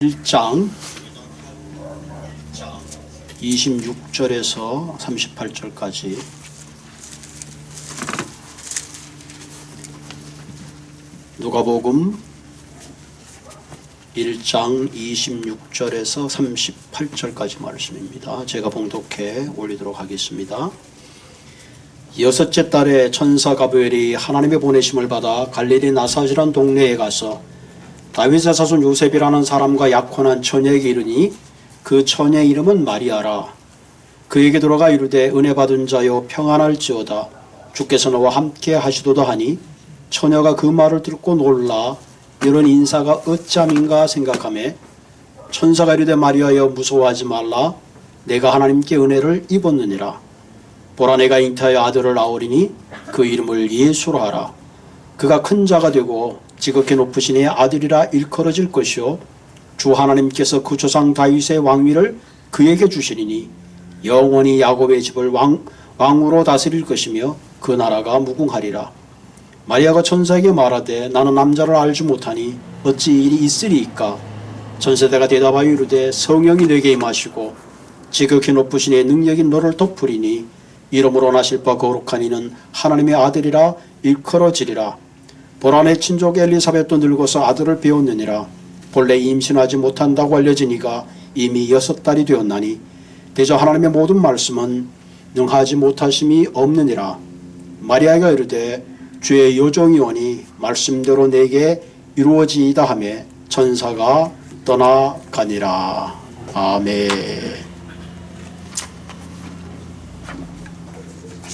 1장 26절에서 38절까지 누가복음 1장 26절에서 38절까지 말씀입니다. 제가 봉독해 올리도록 하겠습니다. 여섯째 달에 천사 가브리엘이 하나님의 보내심을 받아 갈릴리 나사렛이라는 동네에 가서 다윗의 자손 요셉이라는 사람과 약혼한 처녀에게 이르니 그 처녀의 이름은 마리아라. 그에게 들어가 이르되 은혜 받은 자여 평안할지어다. 주께서 너와 함께 하시도다 하니 처녀가 그 말을 듣고 놀라 이런 인사가 어찌함인가 생각하며 천사가 이르되 마리아여 무서워하지 말라. 내가 하나님께 은혜를 입었느니라. 보라 내가 잉태하여 아들을 낳으리니 그 이름을 예수라 하라. 그가 큰 자가 되고 지극히 높으신 이의 아들이라 일컬어질 것이요 주 하나님께서 그 조상 다윗의 왕위를 그에게 주시리니 영원히 야곱의 집을 왕으로 다스릴 것이며 그 나라가 무궁하리라. 마리아가 천사에게 말하되 나는 남자를 알지 못하니 어찌 일이 있으리이까. 천사대가 대답하여 이르되 성령이 내게 임하시고 지극히 높으신 이의 능력이 너를 덮으리니 이름으로 나실 바 거룩한 이는 하나님의 아들이라 일컬어지리라. 보라 내 친족 엘리사벳도 늙어서 아들을 배웠느니라. 본래 임신하지 못한다고 알려진 이가 이미 6달이 되었나니 대저 하나님의 모든 말씀은 능하지 못하심이 없느니라. 마리아가 이르되 주의 여종이 오니 말씀대로 내게 이루어지이다 하며 천사가 떠나가니라. 아멘.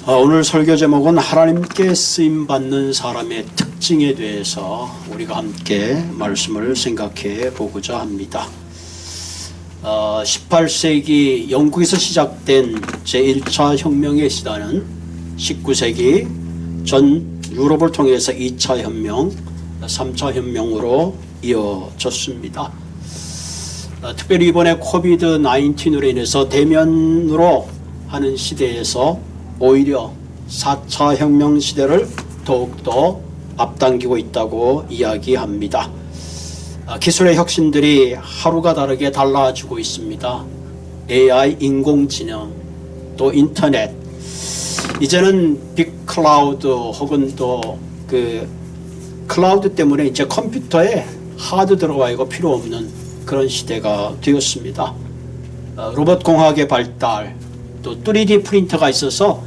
오늘 설교 제목은 하나님께 쓰임받는 사람의 특징에 대해서 우리가 함께 말씀을 생각해 보고자 합니다. 18세기 영국에서 시작된 제1차 혁명의 시대는 19세기 전 유럽을 통해서 2차 혁명, 3차 혁명으로 이어졌습니다. 특별히 이번에 코비드-19으로 인해서 대면으로 하는 시대에서 오히려 4차 혁명 시대를 더욱더 앞당기고 있다고 이야기합니다. 기술의 혁신들이 하루가 다르게 달라지고 있습니다. AI, 인공지능, 또 인터넷, 이제는 빅클라우드 혹은 또 그 클라우드 때문에 이제 컴퓨터에 하드 들어가 있고 필요 없는 그런 시대가 되었습니다. 로봇 공학의 발달, 또 3D 프린터가 있어서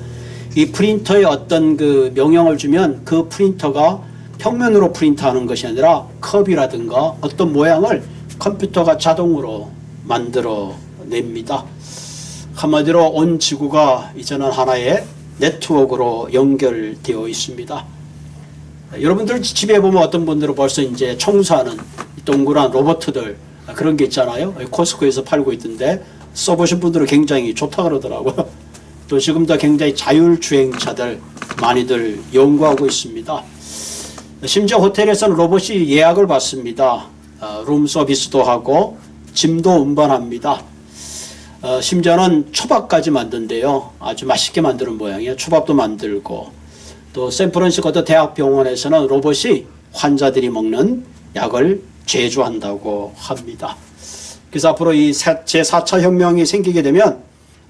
이 프린터에 어떤 그 명령을 주면 그 프린터가 평면으로 프린트하는 것이 아니라 컵이라든가 어떤 모양을 컴퓨터가 자동으로 만들어 냅니다. 한마디로 온 지구가 이제는 하나의 네트워크로 연결되어 있습니다. 여러분들 집에 보면 어떤 분들은 벌써 이제 청소하는 동그란 로봇들 그런 게 있잖아요. 코스코에서 팔고 있던데 써보신 분들은 굉장히 좋다 그러더라고요. 또 지금도 굉장히 자율주행차들 많이들 연구하고 있습니다. 심지어 호텔에서는 로봇이 예약을 받습니다. 룸 서비스도 하고 짐도 운반합니다. 심지어는 초밥까지 만든대요. 아주 맛있게 만드는 모양이에요. 초밥도 만들고 또 샌프란시스코 대학병원에서는 로봇이 환자들이 먹는 약을 제조한다고 합니다. 그래서 앞으로 이 제4차 혁명이 생기게 되면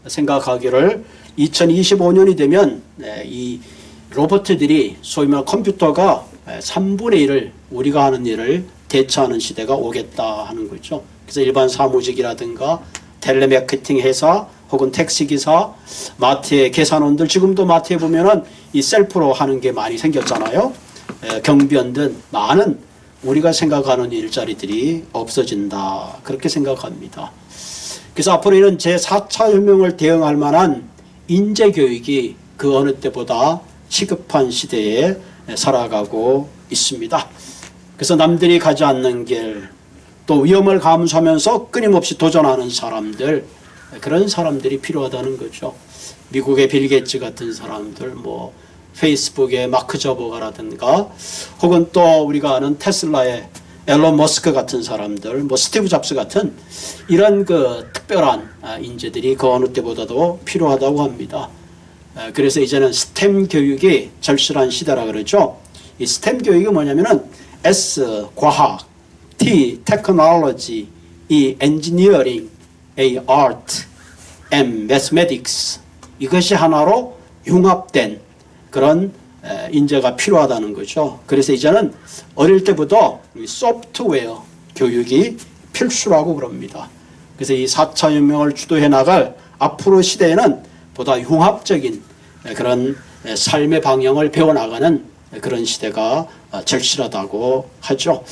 생각하기를 2025년이 되면 이 로봇들이 소위 말하는 컴퓨터가 3분의 1을 우리가 하는 일을 대처하는 시대가 오겠다 하는 거죠. 그래서 일반 사무직이라든가 텔레마케팅 회사 혹은 택시기사, 마트의 계산원들, 지금도 마트에 보면은 이 셀프로 하는 게 많이 생겼잖아요. 경비원 등 많은 우리가 생각하는 일자리들이 없어진다 그렇게 생각합니다. 그래서 앞으로 이런 제4차 혁명을 대응할 만한 인재교육이 그 어느 때보다 시급한 시대에 살아가고 있습니다. 그래서 남들이 가지 않는 길, 또 위험을 감수하면서 끊임없이 도전하는 사람들, 그런 사람들이 필요하다는 거죠. 미국의 빌 게이츠 같은 사람들, 뭐 페이스북의 마크 저버거라든가 혹은 또 우리가 아는 테슬라의 앨런 머스크 같은 사람들, 뭐 스티브 잡스 같은 이런 그 특별한 인재들이 그 어느 때보다도 필요하다고 합니다. 그래서 이제는 스템 교육이 절실한 시대라 그러죠. 이 스템 교육이 뭐냐면은 S 과학, T 테크놀로지, 이 engineering, a art and mathematics 이것이 하나로 융합된 그런 인재가 필요하다는 거죠. 그래서 이제는 어릴 때부터 소프트웨어 교육이 필수라고 그럽니다. 그래서 이 4차 혁명을 주도해 나갈 앞으로 시대에는 보다 융합적인 그런 삶의 방향을 배워나가는 그런 시대가 절실하다고 하죠.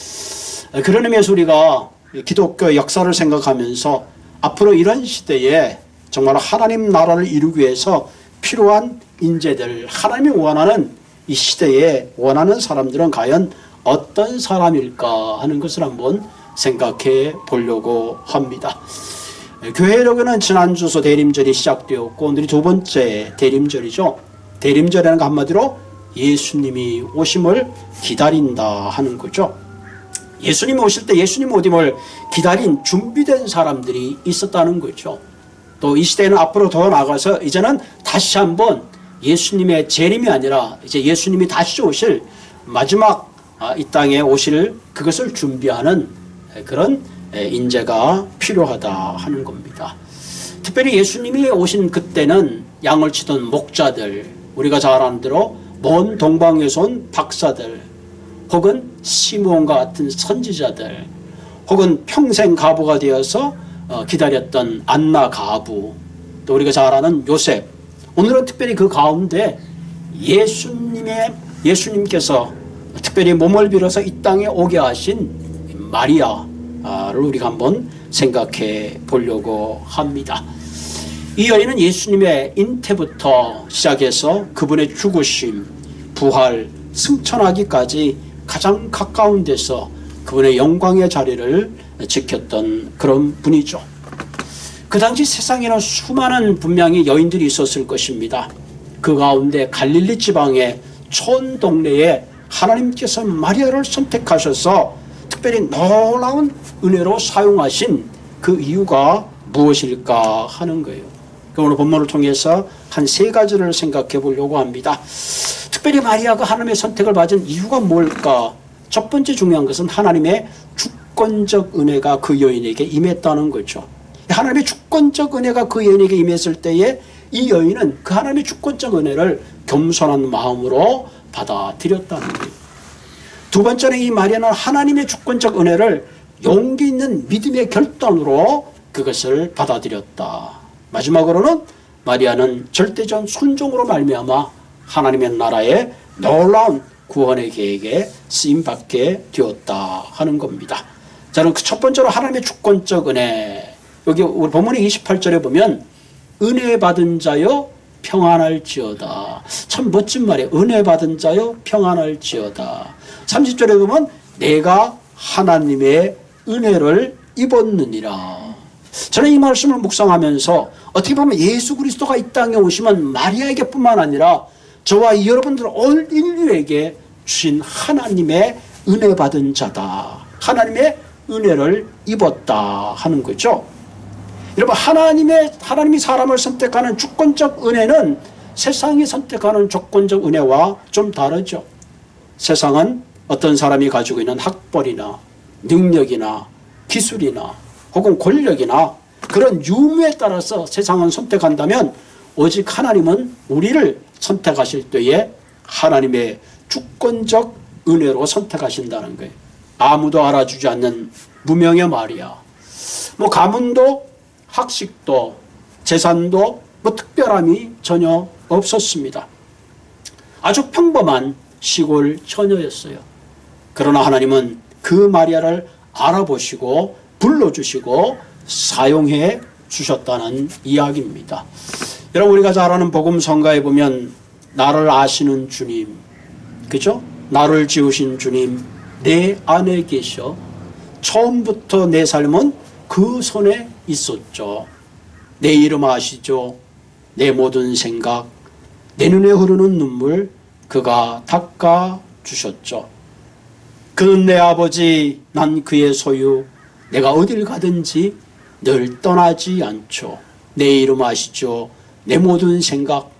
그런 의미에서 우리가 기독교 역사를 생각하면서 앞으로 이런 시대에 정말 하나님 나라를 이루기 위해서 필요한 인재들, 하나님이 원하는 이 시대에 원하는 사람들은 과연 어떤 사람일까 하는 것을 한번 생각해 보려고 합니다. 교회력에는 지난주서 대림절이 시작되었고 오늘이 두 번째 대림절이죠. 대림절이라는 거 한마디로 예수님이 오심을 기다린다 하는 거죠. 예수님이 오실 때 예수님 오심을 기다린 준비된 사람들이 있었다는 거죠. 또 이 시대는 앞으로 더 나가서 이제는 다시 한번 예수님의 재림이 아니라 이제 예수님이 다시 오실 마지막 이 땅에 오실 그것을 준비하는 그런 인재가 필요하다 하는 겁니다. 특별히 예수님이 오신 그때는 양을 치던 목자들, 우리가 잘 아는 대로 먼 동방에서 온 박사들, 혹은 시므온과 같은 선지자들, 혹은 평생 가부가 되어서 기다렸던 안나 가부, 또 우리가 잘 아는 요셉, 오늘은 특별히 그 가운데 예수님께서 특별히 몸을 빌어서 이 땅에 오게 하신 마리아를 우리가 한번 생각해 보려고 합니다. 이 여인은 예수님의 잉태부터 시작해서 그분의 죽으심, 부활, 승천하기까지 가장 가까운 데서 그분의 영광의 자리를 지켰던 그런 분이죠. 그 당시 세상에는 수많은 분명히 여인들이 있었을 것입니다. 그 가운데 갈릴리 지방의 촌 동네에 하나님께서 마리아를 선택하셔서 특별히 놀라운 은혜로 사용하신 그 이유가 무엇일까 하는 거예요. 오늘 본문을 통해서 한 세 가지를 생각해 보려고 합니다. 특별히 마리아가 하나님의 선택을 받은 이유가 뭘까? 첫 번째 중요한 것은 하나님의 주권적 은혜가 그 여인에게 임했다는 거죠. 하나님의 주권적 은혜가 그 여인에게 임했을 때에 이 여인은 그 하나님의 주권적 은혜를 겸손한 마음으로 받아들였다는 거예요. 두 번째는 이 마리아는 하나님의 주권적 은혜를 용기 있는 믿음의 결단으로 그것을 받아들였다. 마지막으로는 마리아는 절대적 순종으로 말미암아 하나님의 나라의 놀라운 구원의 계획에 쓰임받게 되었다 하는 겁니다. 저는 그 첫 번째로 하나님의 주권적 은혜, 여기 우리 본문의 28절에 보면 은혜 받은 자여 평안할지어다. 참 멋진 말이에요. 은혜 받은 자여 평안할지어다. 30절에 보면 내가 하나님의 은혜를 입었느니라. 저는 이 말씀을 묵상하면서 어떻게 보면 예수 그리스도가 이 땅에 오시면 마리아에게 뿐만 아니라 저와 여러분들 온 인류에게 주신 하나님의 은혜 받은 자다. 하나님의 은혜를 입었다 하는 거죠. 여러분, 하나님이 사람을 선택하는 주권적 은혜는 세상이 선택하는 조건적 은혜와 좀 다르죠. 세상은 어떤 사람이 가지고 있는 학벌이나 능력이나 기술이나 혹은 권력이나 그런 유무에 따라서 세상은 선택한다면 오직 하나님은 우리를 선택하실 때에 하나님의 주권적 은혜로 선택하신다는 거예요. 아무도 알아주지 않는 무명의 마리아, 가문도 학식도 재산도 특별함이 전혀 없었습니다. 아주 평범한 시골 처녀였어요. 그러나 하나님은 그 마리아를 알아보시고 불러주시고 사용해 주셨다는 이야기입니다. 여러분, 우리가 잘 아는 복음성가에 보면 나를 아시는 주님, 그죠? 나를 지으신 주님, 내 안에 계셔 처음부터 내 삶은 그 손에 있었죠. 내 이름 아시죠? 내 모든 생각, 내 눈에 흐르는 눈물 그가 닦아주셨죠. 그는 내 아버지, 난 그의 소유, 내가 어딜 가든지 늘 떠나지 않죠. 내 이름 아시죠? 내 모든 생각,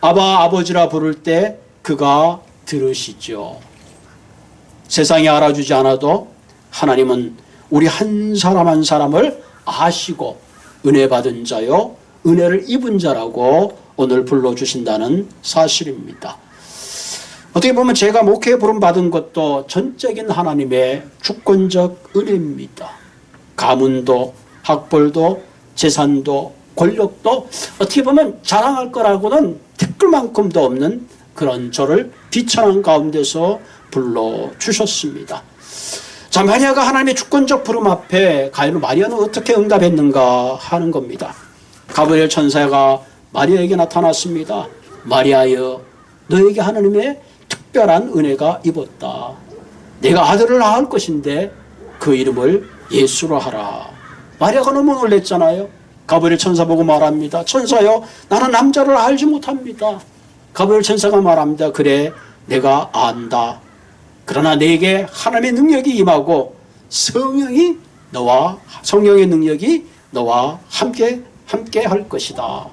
아버지라 부를 때 그가 들으시죠. 세상이 알아주지 않아도 하나님은 우리 한 사람 한 사람을 아시고 은혜 받은 자요 은혜를 입은 자라고 오늘 불러주신다는 사실입니다. 어떻게 보면 제가 목회에 부름받은 것도 전적인 하나님의 주권적 은혜입니다. 가문도 학벌도 재산도 권력도 어떻게 보면 자랑할 거라고는 댓글만큼도 없는 그런 저를 비천한 가운데서 불러주셨습니다. 자, 마리아가 하나님의 주권적 부름 앞에 과연 마리아는 어떻게 응답했는가 하는 겁니다. 가브리엘 천사가 마리아에게 나타났습니다. 마리아여, 너에게 하나님의 특별한 은혜가 입었다. 내가 아들을 낳을 것인데 그 이름을 예수로 하라. 마리아가 너무 놀랬잖아요. 가브리엘 천사 보고 말합니다. 천사여, 나는 남자를 알지 못합니다. 가브리엘 천사가 말합니다. 그래, 내가 안다. 그러나 내게 하나님의 능력이 임하고 성령의 능력이 너와 함께 할 것이다.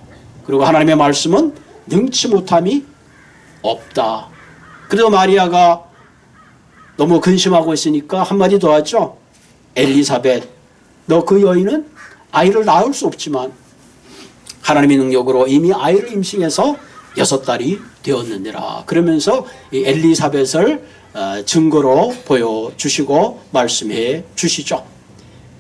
그리고 하나님의 말씀은 능치 못함이 없다. 그래도 마리아가 너무 근심하고 있으니까 한마디 더 하죠. 엘리사벳, 너 그 여인은 아이를 낳을 수 없지만 하나님의 능력으로 이미 아이를 임신해서 6달이 되었느니라. 그러면서 이 엘리사벳을 증거로 보여주시고 말씀해 주시죠.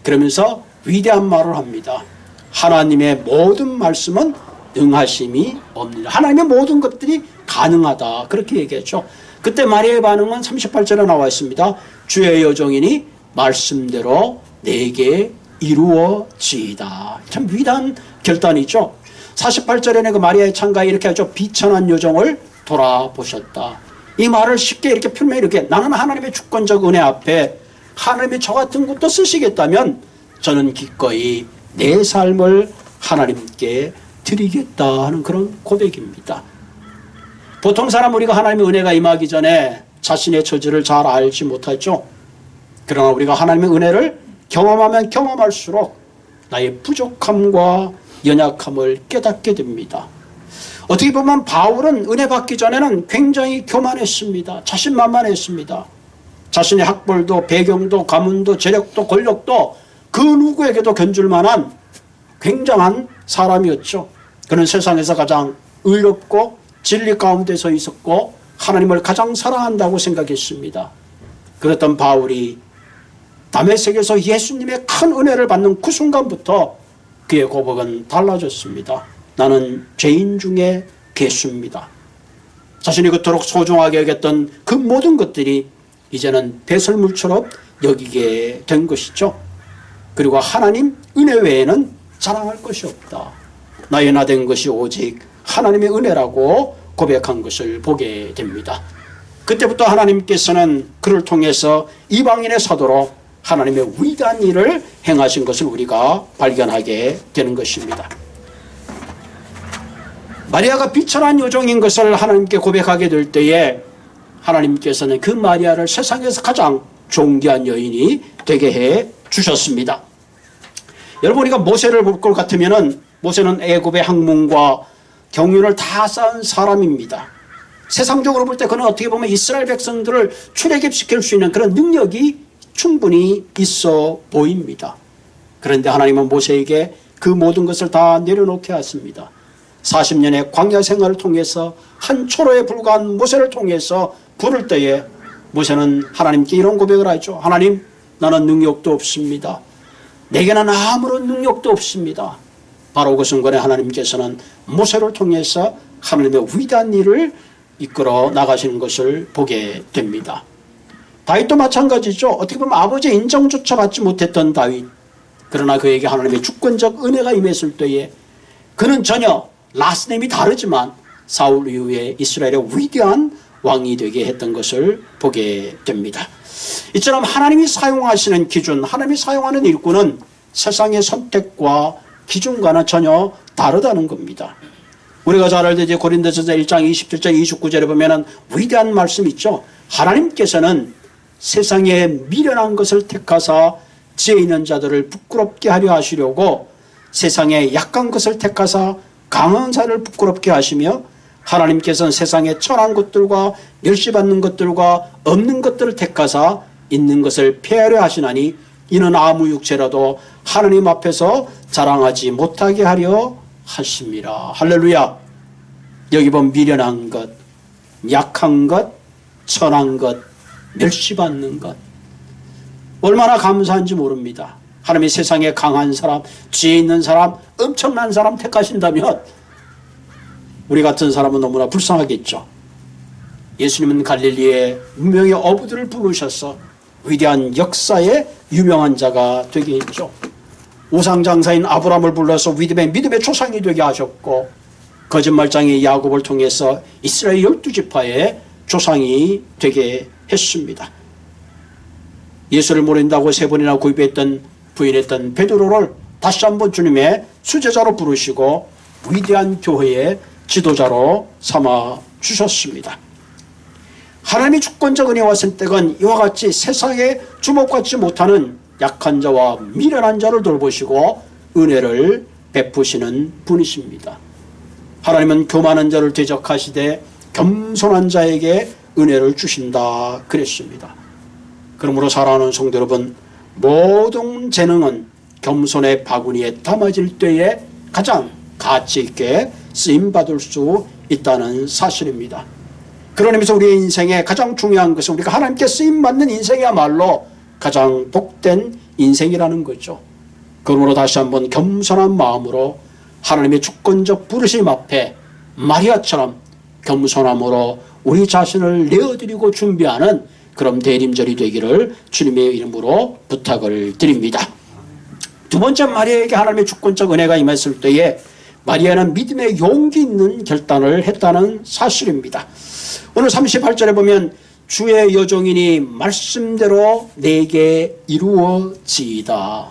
그러면서 위대한 말을 합니다. 하나님의 모든 말씀은 능하심이 없느니라. 하나님의 모든 것들이 가능하다. 그렇게 얘기했죠. 그때 마리아의 반응은 38절에 나와 있습니다. 주의 여종이니 말씀대로 내게 이루어지이다. 참 위대한 결단이죠. 48절에는 그 마리아의 창가에 이렇게 하죠. 비천한 여종을 돌아보셨다. 이 말을 쉽게 이렇게 풀면 이렇게 나는 하나님의 주권적 은혜 앞에 하나님이 저 같은 것도 쓰시겠다면 저는 기꺼이 내 삶을 하나님께 드리겠다 하는 그런 고백입니다. 보통 사람 우리가 하나님의 은혜가 임하기 전에 자신의 처지를 잘 알지 못하죠. 그러나 우리가 하나님의 은혜를 경험하면 경험할수록 나의 부족함과 연약함을 깨닫게 됩니다. 어떻게 보면 바울은 은혜 받기 전에는 굉장히 교만했습니다. 자신만만했습니다. 자신의 학벌도 배경도 가문도 재력도 권력도 그 누구에게도 견줄 만한 굉장한 사람이었죠. 그는 세상에서 가장 의롭고 진리 가운데 서 있었고 하나님을 가장 사랑한다고 생각했습니다. 그랬던 바울이 다메섹에서 예수님의 큰 은혜를 받는 그 순간부터 그의 고백은 달라졌습니다. 나는 죄인 중에 괴수입니다. 자신이 그토록 소중하게 여겼던 그 모든 것들이 이제는 배설물처럼 여기게 된 것이죠. 그리고 하나님 은혜 외에는 자랑할 것이 없다. 나의 나된 것이 오직 하나님의 은혜라고 고백한 것을 보게 됩니다. 그때부터 하나님께서는 그를 통해서 이방인의 사도로 하나님의 위대한 일을 행하신 것을 우리가 발견하게 되는 것입니다. 마리아가 비천한 여종인 것을 하나님께 고백하게 될 때에 하나님께서는 그 마리아를 세상에서 가장 존귀한 여인이 되게 해 주셨습니다. 여러분, 우리가 모세를 볼 것 같으면 모세는 애굽의 학문과 경륜을 다 쌓은 사람입니다. 세상적으로 볼 때 그는 어떻게 보면 이스라엘 백성들을 출애굽시킬 수 있는 그런 능력이 충분히 있어 보입니다. 그런데 하나님은 모세에게 그 모든 것을 다 내려놓게 하십니다. 40년의 광야 생활을 통해서 한 초로에 불과한 모세를 통해서 부를 때에 모세는 하나님께 이런 고백을 하죠. 하나님, 나는 능력도 없습니다. 내게는 아무런 능력도 없습니다. 바로 그 순간에 하나님께서는 모세를 통해서 하나님의 위대한 일을 이끌어 나가시는 것을 보게 됩니다. 다윗도 마찬가지죠. 어떻게 보면 아버지의 인정조차 받지 못했던 다윗. 그러나 그에게 하나님의 주권적 은혜가 임했을 때에 그는 전혀 라스nem이 다르지만 사울 이후에 이스라엘의 위대한 왕이 되게 했던 것을 보게 됩니다. 이처럼 하나님이 사용하시는 기준, 하나님이 사용하는 일꾼은 세상의 선택과 기준과는 전혀 다르다는 겁니다. 우리가 잘 알듯이 고린도전서 1장 27절 29절에 보면 위대한 말씀 있죠. 하나님께서는 세상에 미련한 것을 택하사 지혜 있는 자들을 부끄럽게 하려 하시려고 세상에 약한 것을 택하사 강한 자를 부끄럽게 하시며 하나님께서는 세상에 천한 것들과 멸시받는 것들과 없는 것들을 택하사 있는 것을 폐하려 하시나니 이는 아무 육체라도 하나님 앞에서 자랑하지 못하게 하려 하심이라. 할렐루야. 여기 보면 미련한 것, 약한 것, 천한 것, 멸시받는 것, 얼마나 감사한지 모릅니다. 하나님이 세상에 강한 사람, 지혜 있는 사람, 엄청난 사람 택하신다면 우리 같은 사람은 너무나 불쌍하겠죠. 예수님은 갈릴리에 운명의 어부들을 부르셔서 위대한 역사의 유명한 자가 되게 했죠. 우상장사인 아브라함을 불러서 믿음의 조상이 되게 하셨고, 거짓말장이 야곱을 통해서 이스라엘 12지파의 조상이 되게 했습니다. 예수를 모른다고 3번이나 부인했던 베드로를 다시 한번 주님의 수제자로 부르시고 위대한 교회의 지도자로 삼아 주셨습니다. 하나님이 주권적 은혜와 선택은 이와 같이 세상에 주목받지 못하는 약한 자와 미련한 자를 돌보시고 은혜를 베푸시는 분이십니다. 하나님은 교만한 자를 대적하시되 겸손한 자에게 은혜를 주신다 그랬습니다. 그러므로 사랑하는 성도 여러분, 모든 재능은 겸손의 바구니에 담아질 때에 가장 가치 있게 쓰임받을 수 있다는 사실입니다. 그런 의미에서 우리의 인생에 가장 중요한 것은 우리가 하나님께 쓰임받는 인생이야말로 가장 복된 인생이라는 거죠. 그러므로 다시 한번 겸손한 마음으로 하나님의 주권적 부르심 앞에 마리아처럼 겸손함으로 우리 자신을 내어드리고 준비하는 그런 대림절이 되기를 주님의 이름으로 부탁을 드립니다. 두 번째, 마리아에게 하나님의 주권적 은혜가 임했을 때에 마리아는 믿음의 용기 있는 결단을 했다는 사실입니다. 오늘 38절에 보면 주의 여종이니 말씀대로 내게 이루어지이다.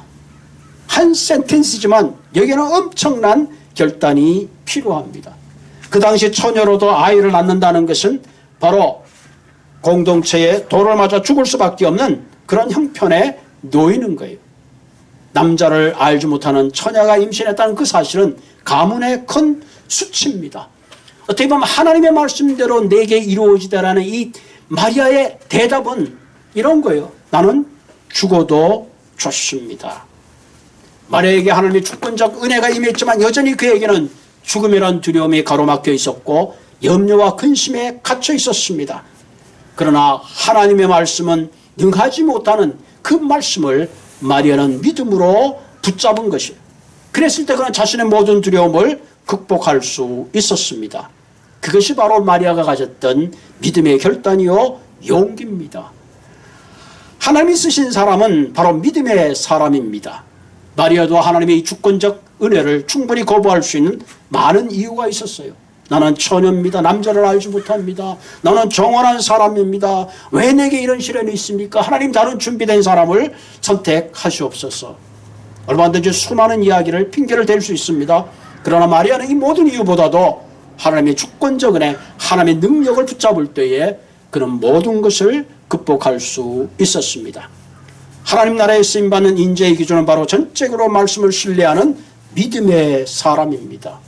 한 센텐스지만 여기에는 엄청난 결단이 필요합니다. 그 당시 처녀로도 아이를 낳는다는 것은 바로 공동체에 돌을 맞아 죽을 수밖에 없는 그런 형편에 놓이는 거예요. 남자를 알지 못하는 처녀가 임신했다는 그 사실은 가문의 큰 수치입니다. 어떻게 보면 하나님의 말씀대로 내게 이루어지다라는 이 마리아의 대답은 이런 거예요. 나는 죽어도 좋습니다. 마리아에게 하나님의 주권적 은혜가 임했지만 여전히 그에게는 죽음이란 두려움이 가로막혀 있었고 염려와 근심에 갇혀 있었습니다. 그러나 하나님의 말씀은 능하지 못하는 그 말씀을 마리아는 믿음으로 붙잡은 것이에요. 그랬을 때 그는 자신의 모든 두려움을 극복할 수 있었습니다. 그것이 바로 마리아가 가졌던 믿음의 결단이요 용기입니다. 하나님이 쓰신 사람은 바로 믿음의 사람입니다. 마리아도 하나님의 주권적 은혜를 충분히 거부할 수 있는 많은 이유가 있었어요. 나는 처녀입니다. 남자를 알지 못합니다. 나는 정원한 사람입니다. 왜 내게 이런 시련이 있습니까? 하나님 다른 준비된 사람을 선택하시옵소서. 얼마든지 수많은 이야기를 핑계를 댈 수 있습니다. 그러나 마리아는 이 모든 이유보다도 하나님의 주권적 은혜, 하나님의 능력을 붙잡을 때에 그는 모든 것을 극복할 수 있었습니다. 하나님 나라에 쓰임받는 인재의 기준은 바로 전적으로 말씀을 신뢰하는 믿음의 사람입니다.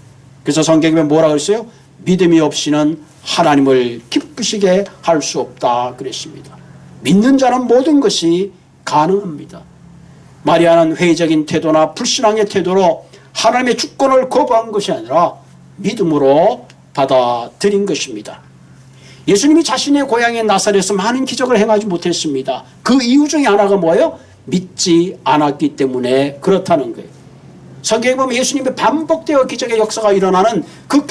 그래서 성경에 뭐라고 했어요? 믿음이 없이는 하나님을 기쁘시게 할 수 없다 그랬습니다. 믿는 자는 모든 것이 가능합니다. 마리아는 회의적인 태도나 불신앙의 태도로 하나님의 주권을 거부한 것이 아니라 믿음으로 받아들인 것입니다. 예수님이 자신의 고향인 나사렛에서 많은 기적을 행하지 못했습니다. 그 이유 중에 하나가 뭐예요? 믿지 않았기 때문에 그렇다는 거예요. 성경에 보면 예수님의 반복되어 기적의 역사가 일어나는 그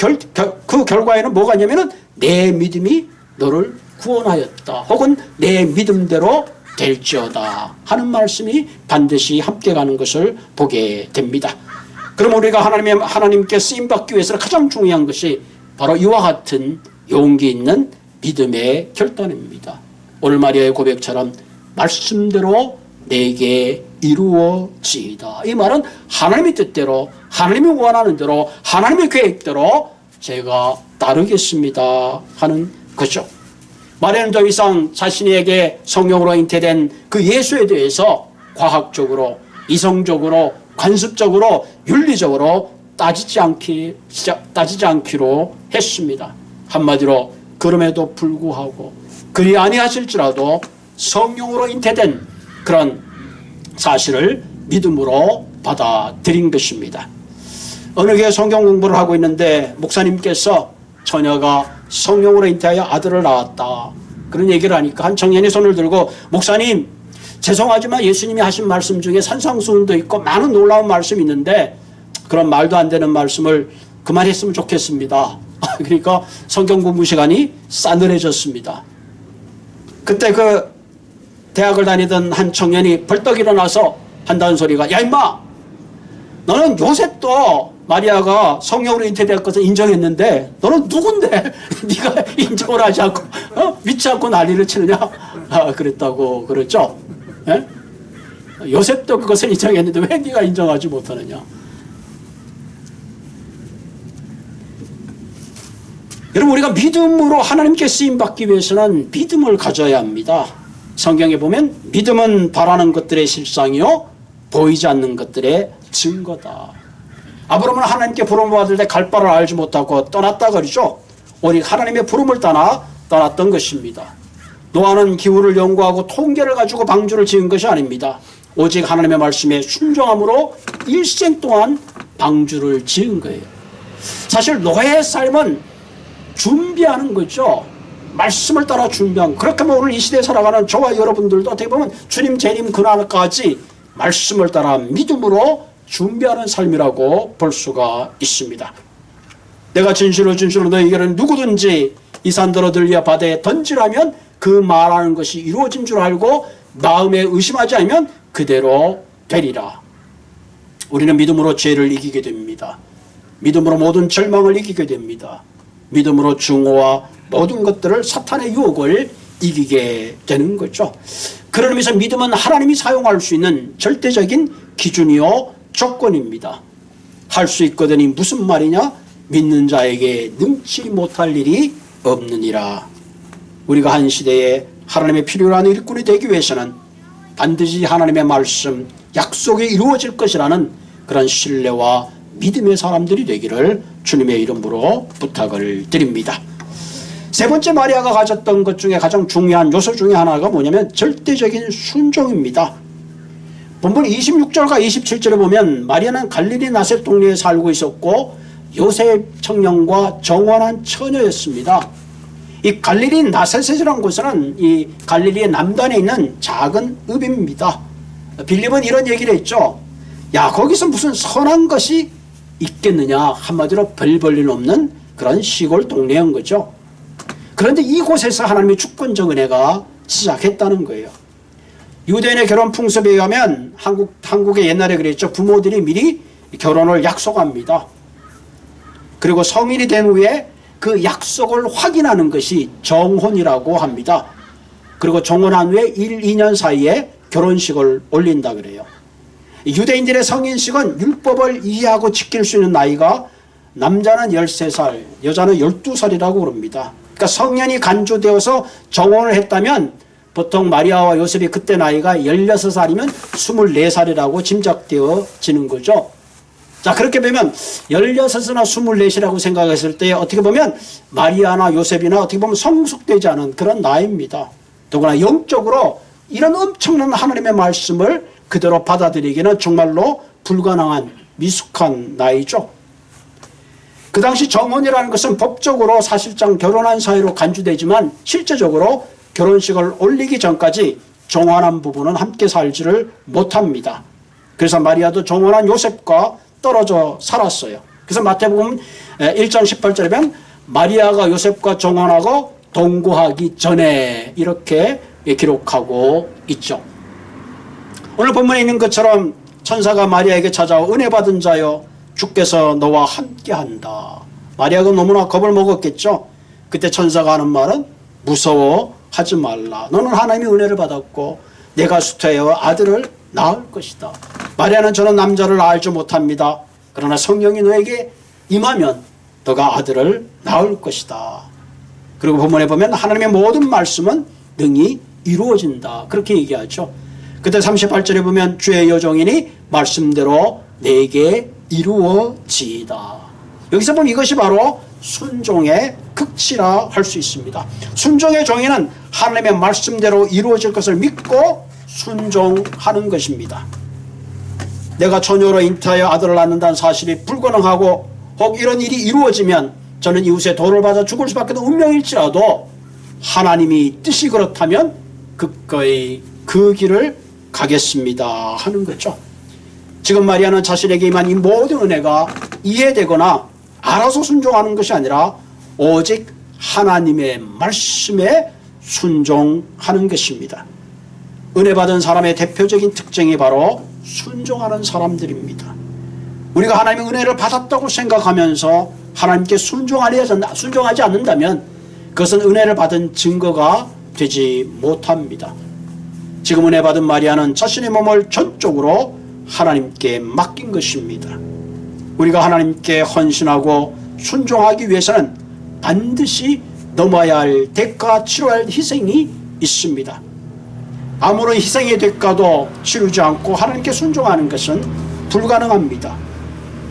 결과에는 뭐가 있냐면 내 믿음이 너를 구원하였다. 혹은 내 믿음대로 될지어다 하는 말씀이 반드시 함께 가는 것을 보게 됩니다. 그럼 우리가 하나님께 쓰임받기 위해서는 가장 중요한 것이 바로 이와 같은 용기 있는 믿음의 결단입니다. 오늘 마리아의 고백처럼 말씀대로 내게 이루어지이다. 이 말은 하나님의 뜻대로, 하나님이 원하는 대로, 하나님의 계획대로 제가 따르겠습니다 하는 거죠. 마리아는 더 이상 자신에게 성령으로 잉태된 그 예수에 대해서 과학적으로, 이성적으로, 관습적으로, 윤리적으로 따지지 않기로 했습니다. 한마디로 그럼에도 불구하고 그리 아니하실지라도 성령으로 잉태된 그런 사실을 믿음으로 받아들인 것입니다. 어느 교회 성경 공부를 하고 있는데 목사님께서 처녀가 성령으로 잉태하여 아들을 낳았다, 그런 얘기를 하니까 한 청년이 손을 들고, 목사님 죄송하지만 예수님이 하신 말씀 중에 산상수훈도 있고 많은 놀라운 말씀이 있는데 그런 말도 안 되는 말씀을 그만했으면 좋겠습니다. 그러니까 성경 공부 시간이 싸늘해졌습니다. 그때 그 대학을 다니던 한 청년이 벌떡 일어나서 한다는 소리가, 야 임마, 너는 요셉도 마리아가 성령으로 잉태될 것을 인정했는데 너는 누군데 네가 인정을 하지 않고 믿지 않고 난리를 치느냐, 그랬다고 그랬죠. 예? 요셉도 그것을 인정했는데 왜 네가 인정하지 못하느냐. 여러분, 우리가 믿음으로 하나님께 쓰임받기 위해서는 믿음을 가져야 합니다. 성경에 보면 믿음은 바라는 것들의 실상이요 보이지 않는 것들의 증거다. 아브라함은 하나님께 부름을 받을 때 갈 바를 알지 못하고 떠났다 그러죠. 오직 하나님의 부름을 따라 떠났던 것입니다. 노아는 기후를 연구하고 통계를 가지고 방주를 지은 것이 아닙니다. 오직 하나님의 말씀에 순종함으로 일생 동안 방주를 지은 거예요. 사실 노아의 삶은 준비하는 거죠. 말씀을 따라 준비한. 그렇게 하면 오늘 이 시대에 살아가는 저와 여러분들도 어떻게 보면 주님 재림 그날까지 말씀을 따라 믿음으로 준비하는 삶이라고 볼 수가 있습니다. 내가 진실로 너희에게는 누구든지 이 산더러 들려 바다에 던지라면 그 말하는 것이 이루어진 줄 알고 마음에 의심하지 않으면 그대로 되리라. 우리는 믿음으로 죄를 이기게 됩니다. 믿음으로 모든 절망을 이기게 됩니다. 믿음으로 증오와 모든 것들을, 사탄의 유혹을 이기게 되는 거죠. 그런 의미에서 믿음은 하나님이 사용할 수 있는 절대적인 기준이요 조건입니다. 할 수 있거든이 무슨 말이냐? 믿는 자에게 능치 못할 일이 없느니라. 우리가 한 시대에 하나님의 필요로 하는 일꾼이 되기 위해서는 반드시 하나님의 말씀, 약속이 이루어질 것이라는 그런 신뢰와 믿음의 사람들이 되기를 주님의 이름으로 부탁을 드립니다. 세 번째 마리아가 가졌던 것 중에 가장 중요한 요소 중에 하나가 뭐냐면 절대적인 순종입니다. 본문 26절과 27절에 보면 마리아는 갈릴리 나셋 동네에 살고 있었고 요셉 청년과 정원한 처녀였습니다. 이 갈릴리 나셋이라는 곳은 이 갈릴리의 남단에 있는 작은 읍입니다. 빌립은 이런 얘기를 했죠. 야, 거기서 무슨 선한 것이 있겠느냐. 한마디로 별 볼 일 없는 그런 시골 동네인 거죠. 그런데 이곳에서 하나님의 주권적 은혜가 시작했다는 거예요. 유대인의 결혼 풍습에 의하면 한국에 옛날에 그랬죠. 부모들이 미리 결혼을 약속합니다. 그리고 성인이 된 후에 그 약속을 확인하는 것이 정혼이라고 합니다. 그리고 정혼한 후에 1, 2년 사이에 결혼식을 올린다 그래요. 유대인들의 성인식은 율법을 이해하고 지킬 수 있는 나이가 남자는 13살, 여자는 12살이라고 그럽니다. 그러니까 성년이 간주되어서 정혼을 했다면 보통 마리아와 요셉이 그때 나이가 16살이면 24살이라고 짐작되어지는 거죠. 자, 그렇게 보면 16이나 24이라고 생각했을 때 어떻게 보면 마리아나 요셉이나 어떻게 보면 성숙되지 않은 그런 나이입니다. 더구나 영적으로 이런 엄청난 하나님의 말씀을 그대로 받아들이기는 정말로 불가능한 미숙한 나이죠. 그 당시 정혼이라는 것은 법적으로 사실상 결혼한 사이로 간주되지만 실제적으로 결혼식을 올리기 전까지 정혼한 부부는 함께 살지를 못합니다. 그래서 마리아도 정혼한 요셉과 떨어져 살았어요. 그래서 마태복음 1장 18절에 보면 마리아가 요셉과 정혼하고 동거하기 전에 이렇게 기록하고 있죠. 오늘 본문에 있는 것처럼 천사가 마리아에게 찾아와 은혜 받은 자여 주께서 너와 함께한다. 마리아가 너무나 겁을 먹었겠죠. 그때 천사가 하는 말은 무서워하지 말라. 너는 하나님의 은혜를 받았고 내가 수태하여 아들을 낳을 것이다. 마리아는 저는 남자를 알지 못합니다. 그러나 성령이 너에게 임하면 너가 아들을 낳을 것이다. 그리고 본문에 보면 하나님의 모든 말씀은 능히 이루어진다. 그렇게 얘기하죠. 그때 38절에 보면 주의 여종이니 말씀대로 내게 이루어지이다. 여기서 보면 이것이 바로 순종의 극치라 할 수 있습니다. 순종의 종이는 하나님의 말씀대로 이루어질 것을 믿고 순종하는 것입니다. 내가 처녀로 잉태하여 아들을 낳는다는 사실이 불가능하고 혹 이런 일이 이루어지면 저는 이웃의 도를 받아 죽을 수밖에 없는 운명일지라도 하나님이 뜻이 그렇다면 그거의 그 길을 가겠습니다 하는 거죠. 지금 마리아는 자신에게 임한 이 모든 은혜가 이해되거나 알아서 순종하는 것이 아니라 오직 하나님의 말씀에 순종하는 것입니다. 은혜 받은 사람의 대표적인 특징이 바로 순종하는 사람들입니다. 우리가 하나님의 은혜를 받았다고 생각하면서 하나님께 순종하지 않는다면 그것은 은혜를 받은 증거가 되지 못합니다. 지금 은혜 받은 마리아는 자신의 몸을 전적으로 하나님께 맡긴 것입니다. 우리가 하나님께 헌신하고 순종하기 위해서는 반드시 넘어야 할 대가, 치러야 할 희생이 있습니다. 아무런 희생의 대가도 치르지 않고 하나님께 순종하는 것은 불가능합니다.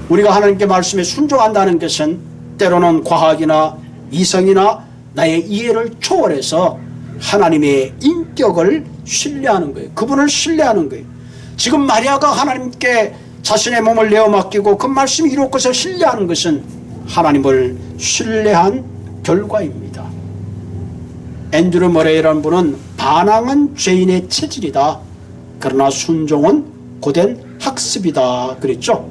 우리가 하나님께 말씀에 순종한다는 것은 때로는 과학이나 이성이나 나의 이해를 초월해서 하나님의 인격을 신뢰하는 거예요. 그분을 신뢰하는 거예요. 지금 마리아가 하나님께 자신의 몸을 내어 맡기고 그 말씀이 이룰 것을 신뢰하는 것은 하나님을 신뢰한 결과입니다. 앤드류 머레이라는 분은 반항은 죄인의 체질이다. 그러나 순종은 고된 학습이다 그랬죠.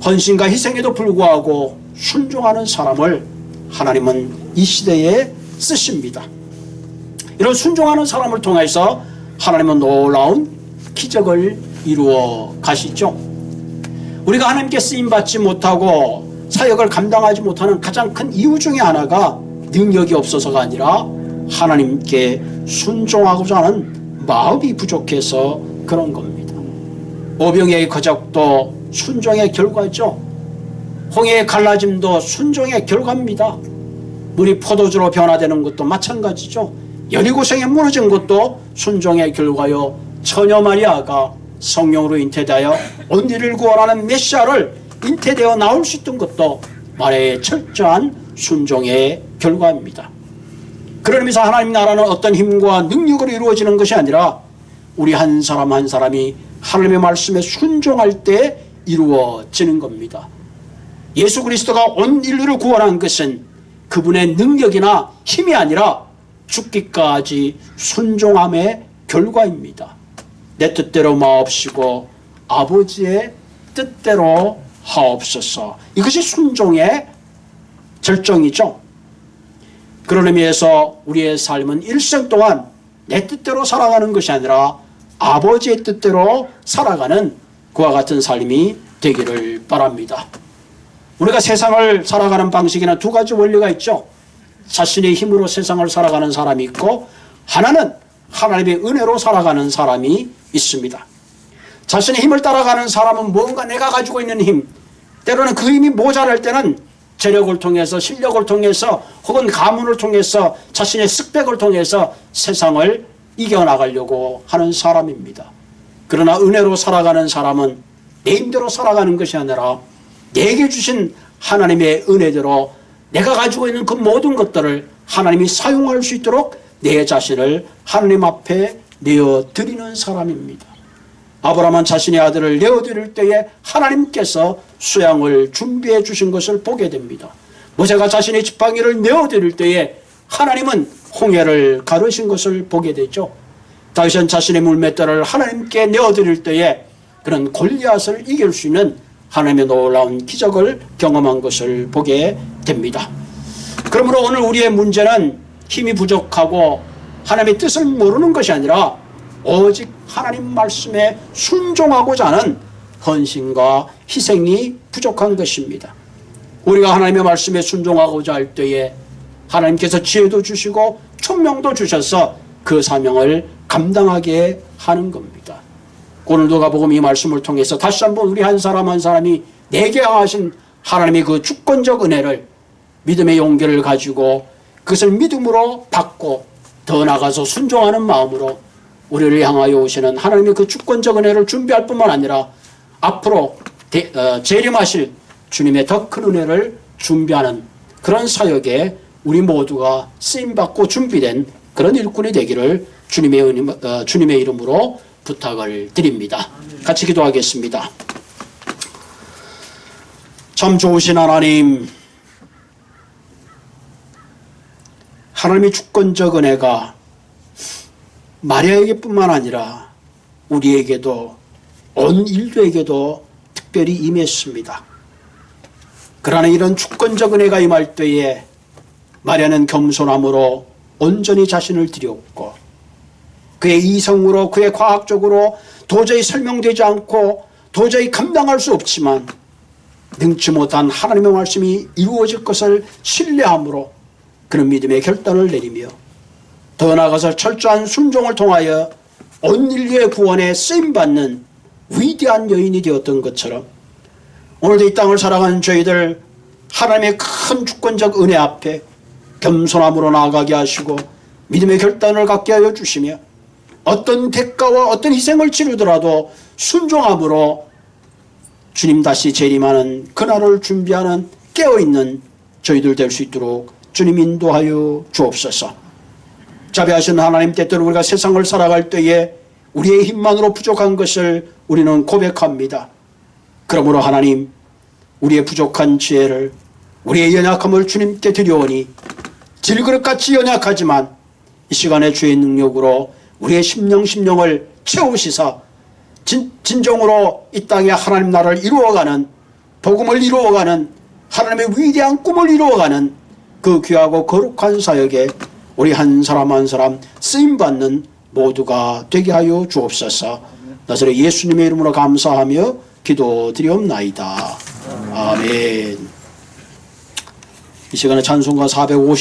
헌신과 희생에도 불구하고 순종하는 사람을 하나님은 이 시대에 쓰십니다. 이런 순종하는 사람을 통해서 하나님은 놀라운 기적을 이루어 가시죠. 우리가 하나님께 쓰임받지 못하고 사역을 감당하지 못하는 가장 큰 이유 중에 하나가 능력이 없어서가 아니라 하나님께 순종하고자 하는 마음이 부족해서 그런 겁니다. 오병이의 거적도 순종의 결과죠. 홍해의 갈라짐도 순종의 결과입니다. 물이 포도주로 변화되는 것도 마찬가지죠. 여리고성에 무너진 것도 순종의 결과요. 처녀 마리아가 성령으로 잉태되어 온 일을 구원하는 메시아를 잉태되어 나올 수 있던 것도 마리아의 철저한 순종의 결과입니다. 그런 의미에서 하나님 나라는 어떤 힘과 능력으로 이루어지는 것이 아니라 우리 한 사람 한 사람이 하나님의 말씀에 순종할 때 이루어지는 겁니다. 예수 그리스도가 온 인류를 구원한 것은 그분의 능력이나 힘이 아니라 죽기까지 순종함의 결과입니다. 내 뜻대로 마옵시고 아버지의 뜻대로 하옵소서. 이것이 순종의 절정이죠. 그런 의미에서 우리의 삶은 일생 동안 내 뜻대로 살아가는 것이 아니라 아버지의 뜻대로 살아가는 그와 같은 삶이 되기를 바랍니다. 우리가 세상을 살아가는 방식에는 두 가지 원리가 있죠. 자신의 힘으로 세상을 살아가는 사람이 있고 하나는 하나님의 은혜로 살아가는 사람이 있습니다. 자신의 힘을 따라가는 사람은 뭔가 내가 가지고 있는 힘, 때로는 그 힘이 모자랄 때는 재력을 통해서 실력을 통해서 혹은 가문을 통해서 자신의 스펙을 통해서 세상을 이겨나가려고 하는 사람입니다. 그러나 은혜로 살아가는 사람은 내 힘대로 살아가는 것이 아니라 내게 주신 하나님의 은혜대로 내가 가지고 있는 그 모든 것들을 하나님이 사용할 수 있도록 내 자신을 하나님 앞에 내어드리는 사람입니다. 아브라함은 자신의 아들을 내어드릴 때에 하나님께서 수양을 준비해 주신 것을 보게 됩니다. 모세가 자신의 지팡이를 내어드릴 때에 하나님은 홍해를 가르신 것을 보게 되죠. 다윗은 자신의 물맷돌을 하나님께 내어드릴 때에 그런 골리앗을 이길 수 있는 하나님의 놀라운 기적을 경험한 것을 보게 됩니다. 그러므로 오늘 우리의 문제는 힘이 부족하고 하나님의 뜻을 모르는 것이 아니라 오직 하나님 말씀에 순종하고자 하는 헌신과 희생이 부족한 것입니다. 우리가 하나님의 말씀에 순종하고자 할 때에 하나님께서 지혜도 주시고 총명도 주셔서 그 사명을 감당하게 하는 겁니다. 오늘 누가복음 이 말씀을 통해서 다시 한번 우리 한 사람 한 사람이 내게 하신 하나님의 그 주권적 은혜를 믿음의 용기를 가지고 그것을 믿음으로 받고 더 나아가서 순종하는 마음으로 우리를 향하여 오시는 하나님의 그 주권적 은혜를 준비할 뿐만 아니라 앞으로 재림하실 주님의 더 큰 은혜를 준비하는 그런 사역에 우리 모두가 쓰임받고 준비된 그런 일꾼이 되기를 주님의 이름으로 부탁을 드립니다. 같이 기도하겠습니다. 참 좋으신 하나님, 하나님의 주권적 은혜가 마리아에게뿐만 아니라 우리에게도 온 인류에게도 특별히 임했습니다. 그러나 이런 주권적 은혜가 임할 때에 마리아는 겸손함으로 온전히 자신을 드렸고, 그의 이성으로, 그의 과학적으로 도저히 설명되지 않고 도저히 감당할 수 없지만 능치 못한 하나님의 말씀이 이루어질 것을 신뢰함으로 그런 믿음의 결단을 내리며 더 나아가서 철저한 순종을 통하여 온 인류의 구원에 쓰임받는 위대한 여인이 되었던 것처럼 오늘도 이 땅을 살아가는 저희들 하나님의 큰 주권적 은혜 앞에 겸손함으로 나아가게 하시고 믿음의 결단을 갖게 하여 주시며 어떤 대가와 어떤 희생을 치르더라도 순종함으로 주님 다시 재림하는 그날을 준비하는 깨어있는 저희들 될 수 있도록 주님 인도하여 주옵소서. 자비하신 하나님, 때때로 우리가 세상을 살아갈 때에 우리의 힘만으로 부족한 것을 우리는 고백합니다. 그러므로 하나님, 우리의 부족한 지혜를, 우리의 연약함을 주님께 드려오니 질그릇같이 연약하지만 이 시간에 주의 능력으로 우리의 심령을 채우시사 진정으로 이 땅에 하나님 나라를 이루어가는, 복음을 이루어가는, 하나님의 위대한 꿈을 이루어가는 그 귀하고 거룩한 사역에 우리 한 사람 한 사람 쓰임받는 모두가 되게 하여 주옵소서. 나사렛 예수님의 이름으로 감사하며 기도드리옵나이다. 아멘. 이 시간에 찬송가 450